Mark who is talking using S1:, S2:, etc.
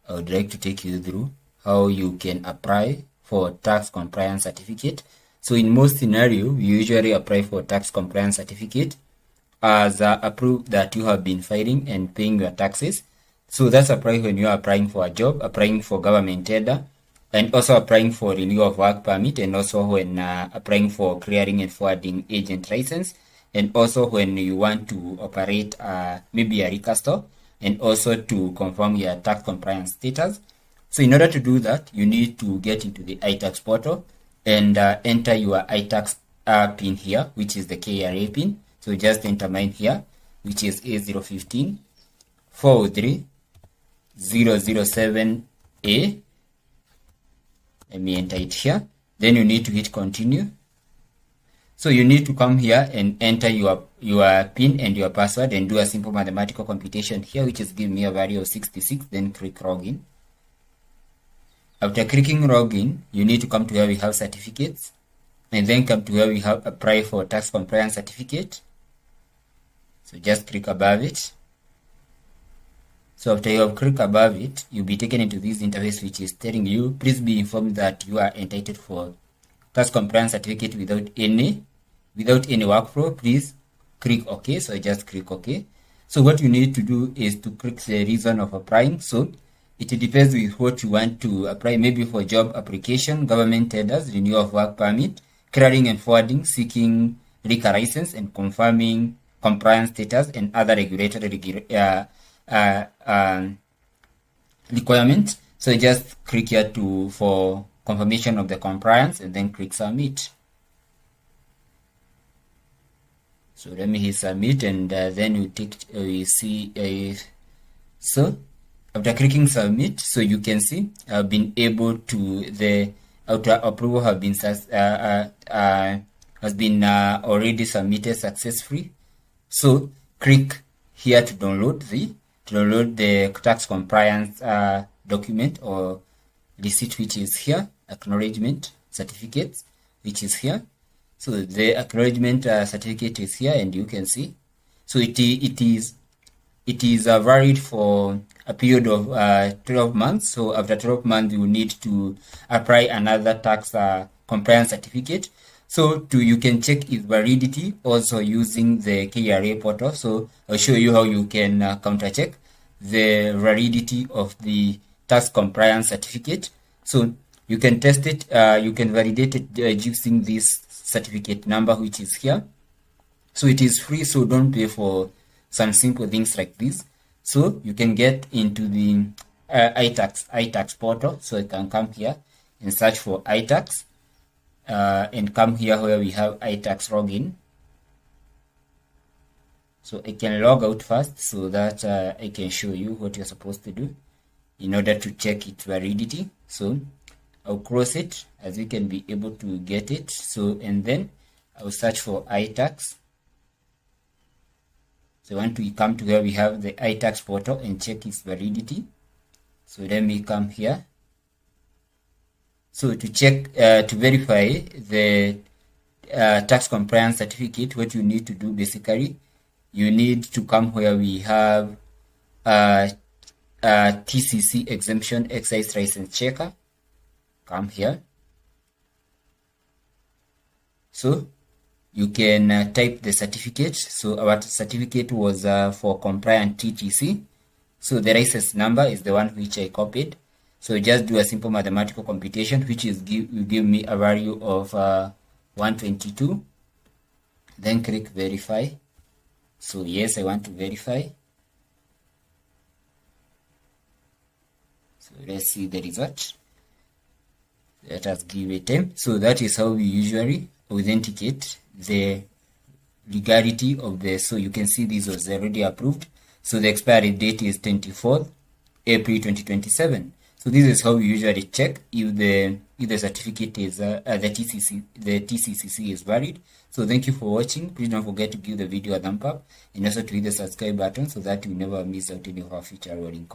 S1: I would like to take you through how you can apply for tax compliance certificate. So in most scenario, we usually apply for tax compliance certificate as a proof that you have been filing and paying your taxes. So that's apply when you are applying for a job, applying for government tender, and also applying for renewal of work permit, and also when applying for clearing and forwarding agent license, and also when you want to operate maybe a liquor store, and also to confirm your tax compliance status. So in order to do that, you need to get into the iTax portal and enter your iTax pin here, which is the KRA pin. So just enter mine here, which is A015 403 007A. Let me enter it here. Then you need to hit continue. So you need to come here and enter your PIN and your password and do a simple mathematical computation here, which is giving me a value of 66. Then click login. After clicking login, you need to come to where we have certificates, and then come to where we have apply for tax compliance certificate. So just click above it. So after you have clicked above it, you'll be taken into this interface, which is telling you, please be informed that you are entitled for tax compliance certificate without any workflow. Please click OK. So I just click OK. So what you need to do is to click the reason of applying. So it depends with what you want to apply, maybe for job application, government tenders, renewal of work permit, clearing and forwarding, seeking liquor license, and confirming compliance status and other regulatory requirements. So just click here for confirmation of the compliance, and then click submit. So let me hit submit, and then you see so after clicking submit, so you can see I've been able to, the auto approval have been has been already submitted successfully. So click here to download the tax compliance document or receipt, which is here, acknowledgement certificate, which is here. So the acknowledgement certificate is here, and you can see. So it is valid for a period of 12 months. So after 12 months, you will need to apply another tax compliance certificate. So you can check its validity also using the KRA portal. So I'll show you how you can counter check the validity of the tax compliance certificate. So you can test it, you can validate it using this certificate number, which is here. So it is free, so don't pay for some simple things like this. So you can get into the iTax portal. So you can come here and search for iTax. And come here where we have iTax login. So I can log out first so that I can show you what you're supposed to do in order to check its validity. So I'll close it, as you can be able to get it. So, and then I'll search for iTax. So I want to come to where we have the iTax portal and check its validity. So let me come here. So to check, to verify the tax compliance certificate, what you need to do basically, you need to come where we have TCC exemption excise license checker. Come here. So you can type the certificate. So our certificate was for compliant TTC. So the license number is the one which I copied. So just do a simple mathematical computation, which is will give me a value of 122. Then click verify. So yes, I want to verify. So let's see the result. Let us give it time. So that is how we usually authenticate the legality of the. So you can see this was already approved. So the expiry date is 24th April 2027. So this is how we usually check if the certificate is the TCCC is valid. So thank you for watching. Please don't forget to give the video a thumb up, and also to hit the subscribe button so that you never miss out any of our future rolling.